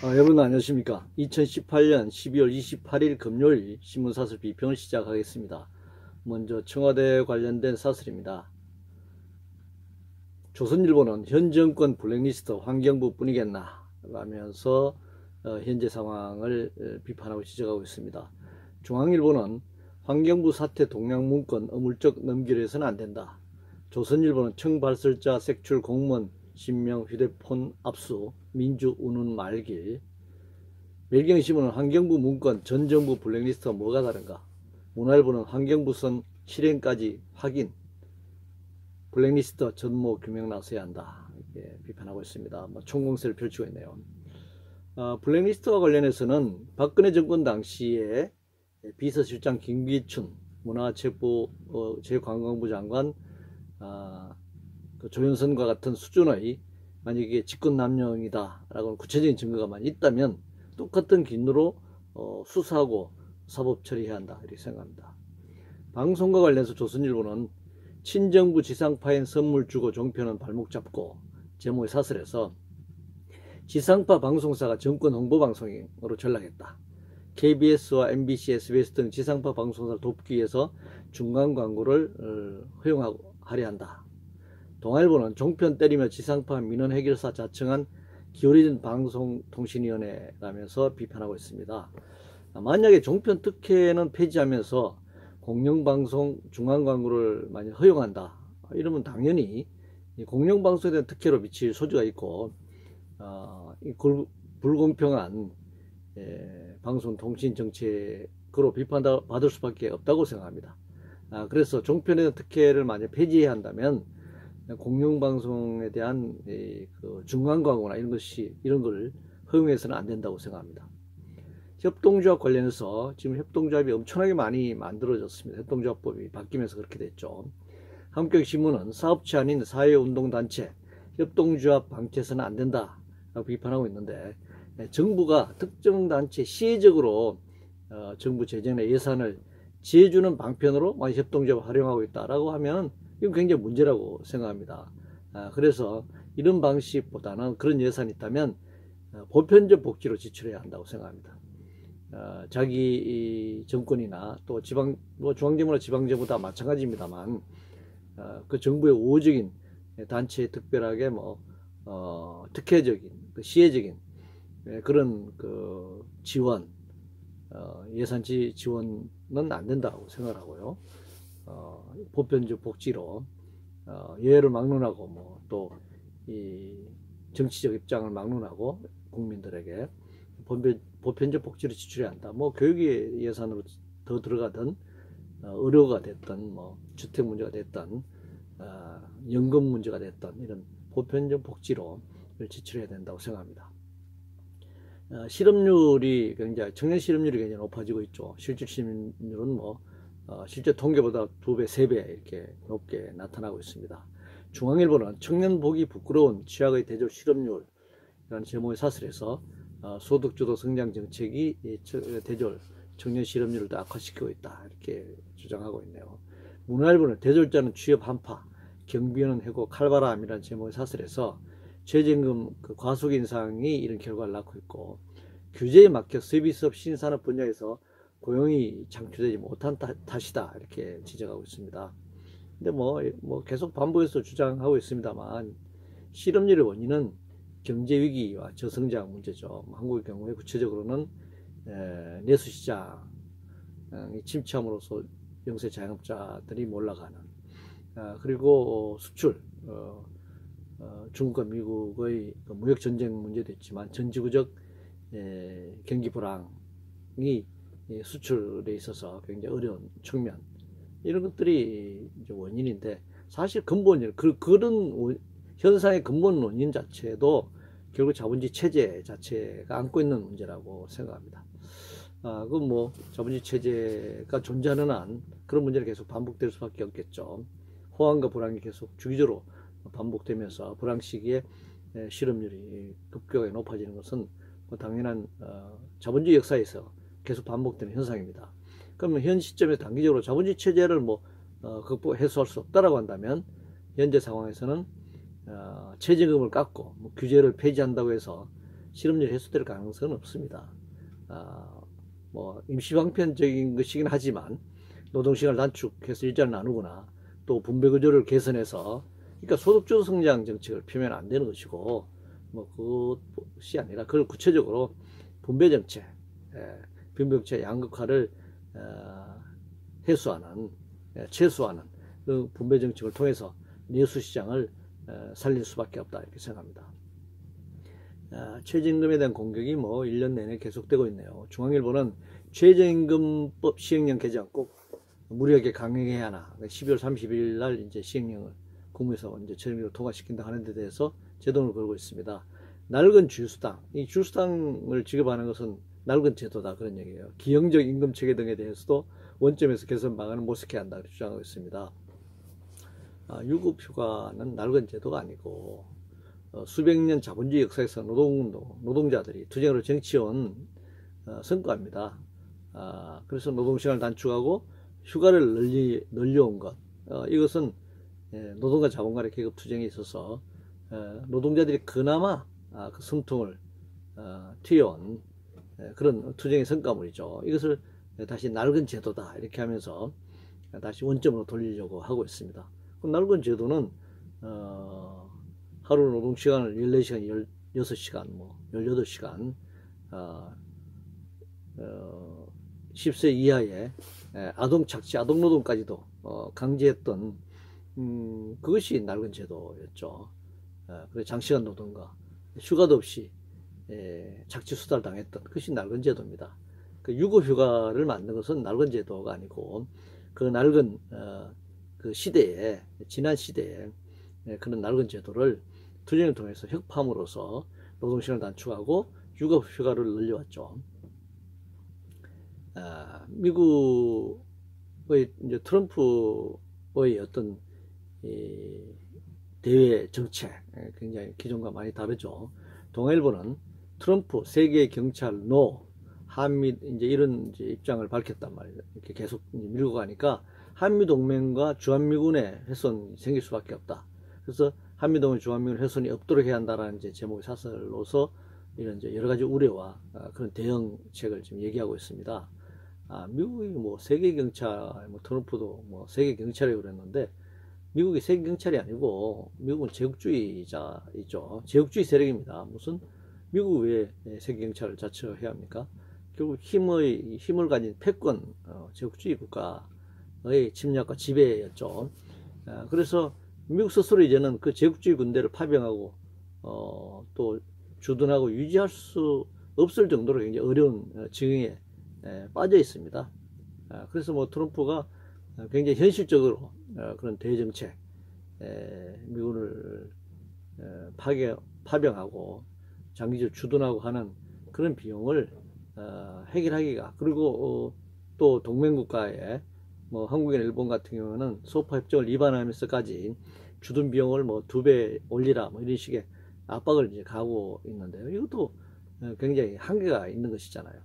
여러분 안녕하십니까. 2018년 12월 28일 금요일 신문사설 비평을 시작하겠습니다. 먼저 청와대 관련된 사설입니다. 조선일보는 현 정권 블랙리스트 환경부 뿐이겠나 라면서 현재 상황을 비판하고 지적하고 있습니다. 중앙일보는 환경부 사태 동향 문건 어물쩍 넘기려 해서는 안된다. 조선일보는 청발설자 색출 공무원 신명 휴대폰 압수 민주 운운 말길. 매일경신문은 환경부 문건 전 정부 블랙리스트와 뭐가 다른가. 문화일보는 환경부선 실행까지 확인 블랙리스트 전모 규명 나서야 한다 이렇게 비판하고 있습니다. 총공세를 펼치고 있네요. 블랙리스트와 관련해서는 박근혜 정권 당시에 비서실장 김기춘 문화체육부 제관광부 장관 조윤선과 같은 수준의 만약에 직권남용이다 라고 구체적인 증거가 있다면 똑같은 기준으로 수사하고 사법 처리해야 한다 이렇게 생각합니다. 방송과 관련해서 조선일보는 친정부 지상파엔 선물 주고 종편은 발목 잡고 제목의 사설에서 지상파 방송사가 정권 홍보 방송으로 전락했다. KBS와 MBC, SBS 등 지상파 방송사를 돕기 위해서 중간 광고를 허용하려 한다. 동아일보는 종편 때리며 지상파 민원 해결사 자청한 기울어진 방송통신위원회라면서 비판하고 있습니다. 만약에 종편 특혜는 폐지하면서 공영방송 중간광고를 만약 허용한다 이러면 당연히 공영방송에 대한 특혜로 미칠 소지가 있고 불공평한 방송통신정책으로 비판받을 수밖에 없다고 생각합니다. 그래서 종편에 대한 특혜를 만약 폐지해야 한다면 공영방송에 대한 중간광고나 이런 걸 허용해서는 안 된다고 생각합니다. 협동조합 관련해서 지금 협동조합이 엄청나게 많이 만들어졌습니다. 협동조합법이 바뀌면서 그렇게 됐죠. 한국경신문은 사업체 아닌 사회운동단체 협동조합 방치해서는 안 된다 라고 비판하고 있는데, 정부가 특정 단체 시혜적으로 정부 재정의 예산을 지해주는 방편으로 협동조합을 활용하고 있다라고 하면 이건 굉장히 문제라고 생각합니다. 그래서 이런 방식보다는 그런 예산이 있다면 보편적 복지로 지출해야 한다고 생각합니다. 자기 정권이나 또 중앙정부나 지방정부 다 마찬가지입니다만 그 정부의 우호적인 단체에 특별하게 특혜적인 시혜적인 그런 지원 예산지 지원은 안 된다고 생각하고요. 보편적 복지로 예외를 막론하고 또 이 정치적 입장을 막론하고 국민들에게 보편적 복지를 지출해야 한다. 교육의 예산으로 더 들어가든 의료가 됐든 주택 문제가 됐든 연금 문제가 됐든 이런 보편적 복지로 지출해야 된다고 생각합니다. 실업률이 청년 실업률이 굉장히 높아지고 있죠. 실질 실업률은 실제 통계보다 2배, 3배 이렇게 높게 나타나고 있습니다. 중앙일보는 청년 보기 부끄러운 취약의 대졸 실업률이라는 제목의 사설에서 소득주도 성장 정책이 대졸 청년 실업률을 더 악화시키고 있다 이렇게 주장하고 있네요. 문화일보는 대졸자는 취업 한파, 경비원은 해고 칼바람이라는 제목의 사설에서 최저임금 과속 인상이 이런 결과를 낳고 있고, 규제에 막혀 서비스업 신산업 분야에서 고용이 창출되지 못한 탓이다 이렇게 지적하고 있습니다. 근데 계속 반복해서 주장하고 있습니다만 실업률의 원인은 경제위기와 저성장 문제죠. 한국의 경우에 구체적으로는 내수시장이 침체함으로써 영세 자영업자들이 몰락하는, 그리고 수출 중국과 미국의 무역전쟁 문제도 있지만 전지구적 경기 불황이 수출에 있어서 굉장히 어려운 측면, 이런 것들이 이제 원인인데, 사실 근본이 그런 현상의 근본 원인 자체도 결국 자본주의 체제 자체가 안고 있는 문제라고 생각합니다. 자본주의 체제가 존재하는 한 그런 문제는 계속 반복될 수밖에 없겠죠. 호황과 불황이 계속 주기적으로 반복되면서 불황 시기에 실업률이 급격하게 높아지는 것은 당연한 자본주의 역사에서 계속 반복되는 현상입니다. 그러면 현 시점에 단기적으로 자본주의 체제를 해소할 수 없다라고 한다면 현재 상황에서는 최저임금을 깎고 규제를 폐지한다고 해서 실업률이 해소될 가능성은 없습니다. 뭐 임시방편적인 것이긴 하지만 노동시간을 단축해서 일자를 나누거나 또 분배구조를 개선해서, 그러니까 소득주도 성장 정책을 펴면 안 되는 것이고, 뭐 그것이 아니라 그걸 구체적으로 분배정책, 분배정책 양극화를 해소하는, 최소화하는 그 분배정책을 통해서 내수시장을 살릴 수밖에 없다, 이렇게 생각합니다. 최저임금에 대한 공격이 뭐 1년 내내 계속되고 있네요. 중앙일보는 최저임금법 시행령 개정 꼭 무리하게 강행해야 하나, 12월 30일 날 이제 시행령을 국무에서 이제 최종적으로 통과시킨다 하는 데 대해서 제동을 걸고 있습니다. 낡은 주휴수당, 이 주휴수당을 지급하는 것은 낡은 제도다, 그런 얘기예요. 기형적 임금 체계 등에 대해서도 원점에서 개선 방안을 모색해야 한다, 이렇게 주장하고 있습니다. 유급휴가는 낡은 제도가 아니고 수백 년 자본주의 역사에서 노동자들이 투쟁으로 쟁취해온 성과입니다. 그래서 노동시간을 단축하고 휴가를 늘려온 것, 이것은 노동과 자본 간의 계급 투쟁에 있어서 노동자들이 그나마 그 숨통을 튀어온 그런 투쟁의 성과물이죠. 이것을 다시 낡은 제도다, 이렇게 하면서 다시 원점으로 돌리려고 하고 있습니다. 그 낡은 제도는 하루 노동시간을 14시간, 16시간, 뭐 18시간, 10세 이하의 아동착취, 아동노동까지도 강제했던 그것이 낡은 제도였죠. 그래서 장시간 노동과 휴가도 없이 착취수달을 당했던 그것이 낡은 제도입니다. 그 유급휴가를 만든 것은 낡은 제도가 아니고 그 낡은 그 시대에, 지난 시대에 그런 낡은 제도를 투쟁을 통해서 혁파함으로써 노동시간을 단축하고 유급휴가를 늘려왔죠. 미국의 이제 트럼프의 어떤 대외 정책, 굉장히 기존과 많이 다르죠. 동아일보는 트럼프 세계 경찰 노, 한미 이제 이런 이제 입장을 밝혔단 말이에요. 이렇게 계속 밀고 가니까 한미 동맹과 주한미군의 훼손이 생길 수밖에 없다. 그래서 한미 동맹 주한미군 훼손이 없도록 해야 한다라는 이제 제목의 사설로서 이런 이제 여러 가지 우려와 그런 대응책을 지금 얘기하고 있습니다. 미국이 뭐 세계 경찰, 뭐 트럼프도 뭐 세계 경찰이라고 그랬는데 미국이 세계 경찰이 아니고 미국은 제국주의자이죠. 제국주의 세력입니다. 무슨 미국 왜 세계 경찰을 자처해야 합니까? 결국 힘을 가진 패권, 제국주의 국가의 침략과 지배였죠. 그래서 미국 스스로 이제는 그 제국주의 군대를 파병하고 또 주둔하고 유지할 수 없을 정도로 굉장히 어려운 지경에 빠져 있습니다. 그래서 뭐 트럼프가 굉장히 현실적으로 그런 대정책, 미군을 파병하고 장기적 주둔하고 하는 그런 비용을 해결하기가, 그리고 또 동맹국가에 뭐 한국이나 일본 같은 경우는 소파 협정을 위반하면서까지 주둔 비용을 뭐 2배 올리라, 뭐 이런 식의 압박을 이제 가하고 있는데요. 이것도 굉장히 한계가 있는 것이잖아요.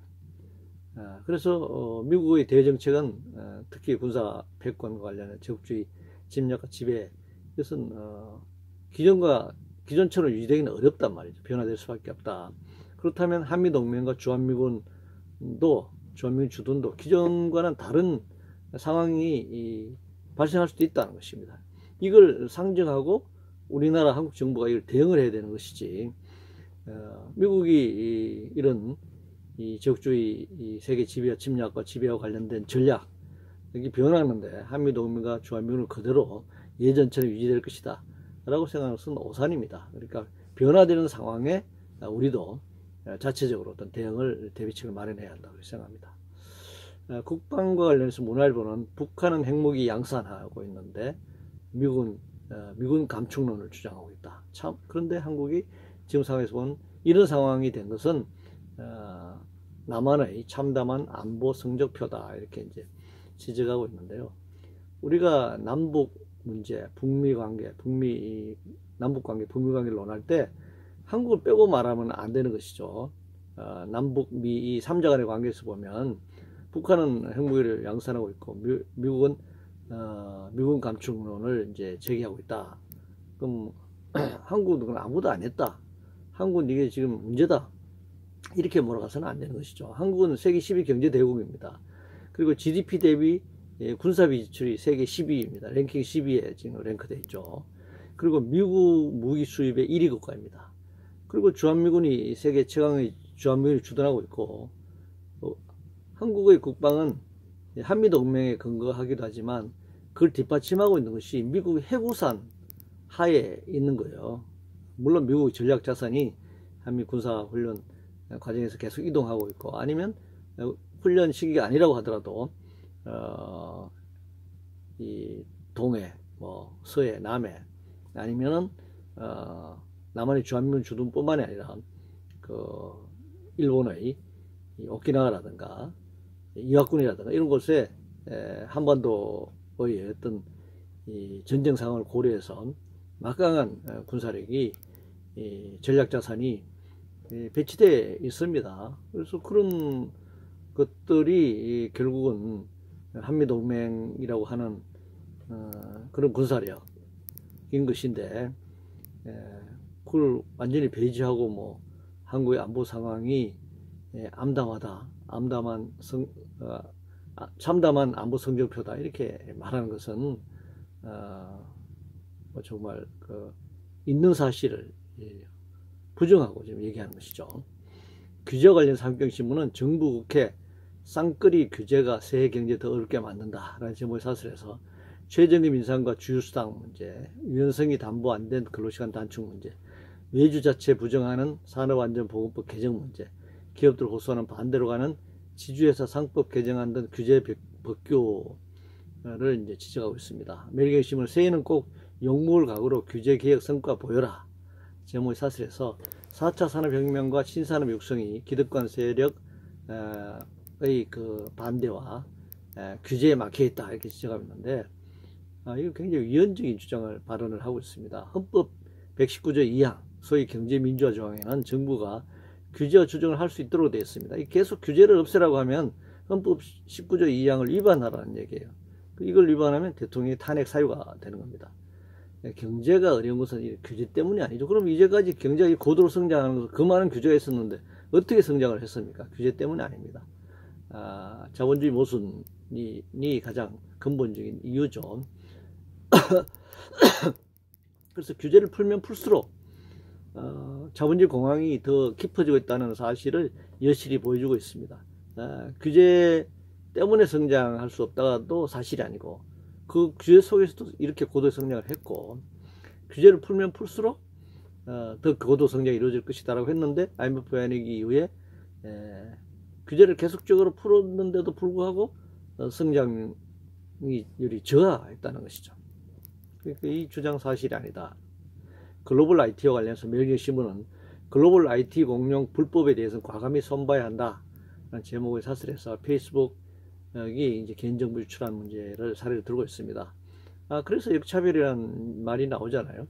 그래서 미국의 대정책은 특히 군사 패권과 관련한 제국주의 침략과 지배, 이것은 기존처럼 유지되기는 어렵단 말이죠. 변화될 수밖에 없다. 그렇다면 한미동맹과 주한미군 주둔도 기존과는 다른 상황이 발생할 수도 있다는 것입니다. 이걸 상정하고 우리나라 한국 정부가 이걸 대응을 해야 되는 것이지, 미국이 이런 제국주의 세계 지배와 침략과 지배와 관련된 전략, 여기 변하는데 한미동맹과 주한미군은 그대로 예전처럼 유지될 것이다 라고 생각하는 것은 오산입니다. 그러니까 변화되는 상황에 우리도 자체적으로 어떤 대비책을 마련해야 한다고 생각합니다. 국방과 관련해서 문화일보는 북한은 핵무기 양산하고 있는데 미군 감축론을 주장하고 있다. 참, 그런데 한국이 지금 상황에서 본 이런 상황이 된 것은 남한의 참담한 안보 성적표다, 이렇게 이제 지적하고 있는데요. 우리가 남북 문제, 북미 관계, 남북 관계, 북미 관계를 논할 때 한국을 빼고 말하면 안 되는 것이죠. 남북, 미 이 3자 간의 관계에서 보면 북한은 핵무기를 양산하고 있고 미국은 미군 감축론을 이제 제기하고 있다. 그럼 한국은 아무도 안 했다. 한국은 이게 지금 문제다. 이렇게 몰아가서는 안 되는 것이죠. 한국은 세계 10위 경제 대국입니다. 그리고 GDP 대비 군사비 지출이 세계 10위입니다. 랭킹 10위에 지금 랭크되어 있죠. 그리고 미국 무기 수입의 1위 국가입니다. 그리고 주한미군이 세계 최강의 주한미군이 주둔하고 있고, 한국의 국방은 한미동맹에 근거하기도 하지만 그걸 뒷받침하고 있는 것이 미국 해구산 하에 있는 거예요. 물론 미국의 전략자산이 한미 군사훈련 과정에서 계속 이동하고 있고, 아니면 훈련 시기가 아니라고 하더라도 이 동해, 뭐 서해, 남해, 아니면은 남한의 주한미군 주둔뿐만이 아니라 그 일본의 오키나와라든가 이와군이라든가 이런 곳에 한반도의 어떤 이 전쟁 상황을 고려해서 막강한 군사력이 전략자산이 배치되어 있습니다. 그래서 그런 것들이 결국은 한미동맹이라고 하는 그런 군사력인 것인데, 그걸 완전히 배제하고 뭐 한국의 안보 상황이 암담하다, 참담한 안보 성적표다 이렇게 말하는 것은 뭐 정말 있는 사실을 부정하고 지금 얘기하는 것이죠. 규제와 관련 상경신문은 정부 국회 쌍끌이 규제가 세계 경제 더 어렵게 만든다라는 제목의 사설에서 최저임금 인상과 주휴수당 문제, 유연성이 담보 안 된 근로시간 단축 문제, 외주 자체 부정하는 산업안전보건법 개정 문제, 기업들 호소하는 반대로 가는 지주회사 상법 개정안 등 규제 법규를 이제 지적하고 있습니다. 매일경신문 새해는 꼭 욕먹을 각오로 규제 개혁 성과 보여라 제목의 사설에서 4차 산업혁명과 신산업 육성이 기득권 세력의 그 반대와 규제에 막혀 있다 이렇게 지적하고 있는데, 이거 굉장히 위헌적인 주장을 발언을 하고 있습니다. 헌법 119조 2항 소위 경제민주화 조항에는 정부가 규제와 조정을 할 수 있도록 되어 있습니다. 계속 규제를 없애라고 하면 헌법 19조 2항을 위반하라는 얘기예요. 이걸 위반하면 대통령이 탄핵 사유가 되는 겁니다. 경제가 어려운 것은 규제 때문이 아니죠. 그럼 이제까지 경제가 고도로 성장하는 것은 그 많은 규제가 있었는데 어떻게 성장을 했습니까? 규제 때문이 아닙니다. 자본주의 모순이 가장 근본적인 이유죠. 그래서 규제를 풀면 풀수록 자본주의 공황이 더 깊어지고 있다는 사실을 여실히 보여주고 있습니다. 규제 때문에 성장할 수 없다가도 사실이 아니고, 그 규제 속에서도 이렇게 고도 성장을 했고, 규제를 풀면 풀수록 더 고도 성장이 이루어질 것이다라고 했는데, IMF 연익 이후에 규제를 계속적으로 풀었는데도 불구하고 성장률이 저하했다는 것이죠. 그러니까 이 주장 사실이 아니다. 글로벌 IT와 관련해서 매일경신문은 글로벌 IT 공룡 불법에 대해서는 과감히 손봐야 한다 라는 제목의 사설에서 페이스북이 이제 개인정보 유출한 문제를 사례를 들고 있습니다. 그래서 역차별이라는 말이 나오잖아요.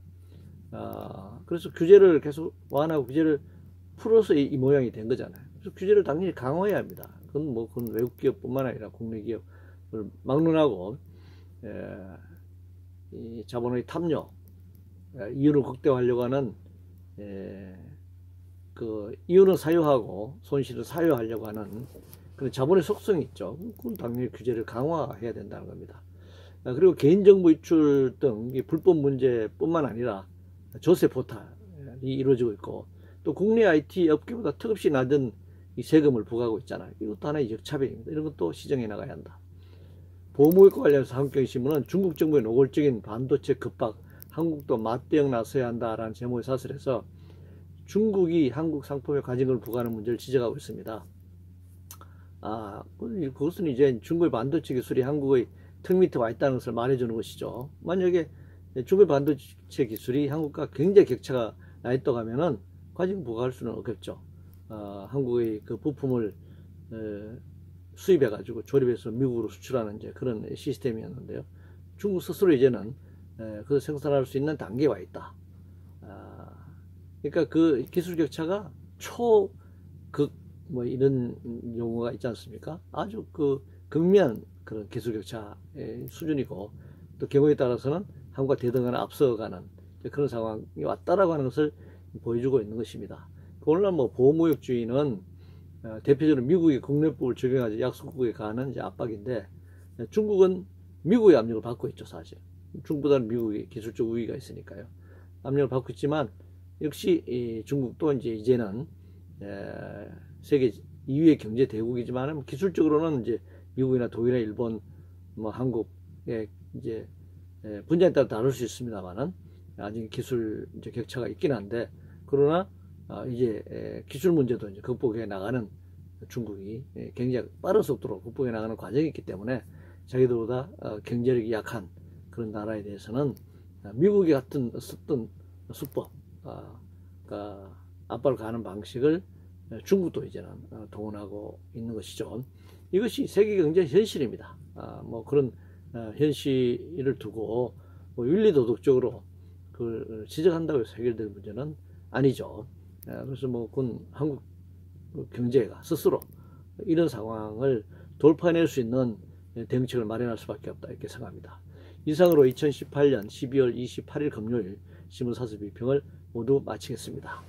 그래서 규제를 계속 완화하고 규제를 풀어서 이 모양이 된 거잖아요. 그래서 규제를 당연히 강화해야 합니다. 그건 외국 기업뿐만 아니라 국내 기업을 막론하고 이 자본의 탐욕, 이윤을 극대화하려고 하는 그 이윤은 사유하고 손실을 사유하려고 하는 그런 자본의 속성이 있죠. 그건 당연히 규제를 강화해야 된다는 겁니다. 그리고 개인정보 유출 등 불법 문제뿐만 아니라 조세 포탈이 이루어지고 있고, 또 국내 IT 업계보다 턱없이 낮은 이 세금을 부과하고 있잖아요. 이것도 하나의 역차별입니다. 이런 것도 시정해 나가야 한다. 보호무역과 관련해서 한국경제신문은 중국 정부의 노골적인 반도체 급박, 한국도 맞대응 나서야 한다라는 제목의 사설에서 중국이 한국 상품에 과징금을 부과하는 문제를 지적하고 있습니다. 그것은 이제 중국의 반도체 기술이 한국의 턱 밑에 와 있다는 것을 말해주는 것이죠. 만약에 중국의 반도체 기술이 한국과 굉장히 격차가 나 있다고 하면은 과징금 부과할 수는 없겠죠. 한국의 그 부품을 수입해 가지고 조립해서 미국으로 수출하는 이제 그런 시스템이었는데요. 중국 스스로 이제는 그걸 생산할 수 있는 단계에 와 있다. 그러니까 그 기술 격차가 초극 뭐 이런 용어가 있지 않습니까? 아주 그 극면 그런 기술 격차의 수준이고, 또 경우에 따라서는 한국과 대등하나 앞서가는 그런 상황이 왔다라고 하는 것을 보여주고 있는 것입니다. 오늘날 뭐 보호무역주의는 대표적으로 미국이 국내법을 적용하지 약소국에 가하는 이제 압박인데, 중국은 미국의 압력을 받고 있죠. 사실 중국보다는 미국이 기술적 우위가 있으니까요. 압력을 받고 있지만 역시 이 중국도 이제는 세계 2위의 경제 대국이지만 기술적으로는 이제 미국이나 독일이나 일본, 뭐 한국의 이제 분야에 따라 다를 수 있습니다만은 아직 기술 이제 격차가 있긴 한데, 그러나 이제 기술 문제도 이제 극복해 나가는 중국이 굉장히 빠른 속도로 극복해 나가는 과정이 있기 때문에 자기들보다 경제력이 약한 그런 나라에 대해서는 미국이 같은 썼던 수법, 그러니까 압박을 가하는 방식을 중국도 이제는 동원하고 있는 것이죠. 이것이 세계 경제 현실입니다. 뭐 그런 현실을 두고 뭐 윤리도덕적으로 그걸 지적한다고 해서 해결될 문제는 아니죠. 그래서 뭐 그건 한국 경제가 스스로 이런 상황을 돌파해낼 수 있는 대응책을 마련할 수밖에 없다, 이렇게 생각합니다. 이상으로 2018년 12월 28일 금요일 신문사수 비평을 모두 마치겠습니다.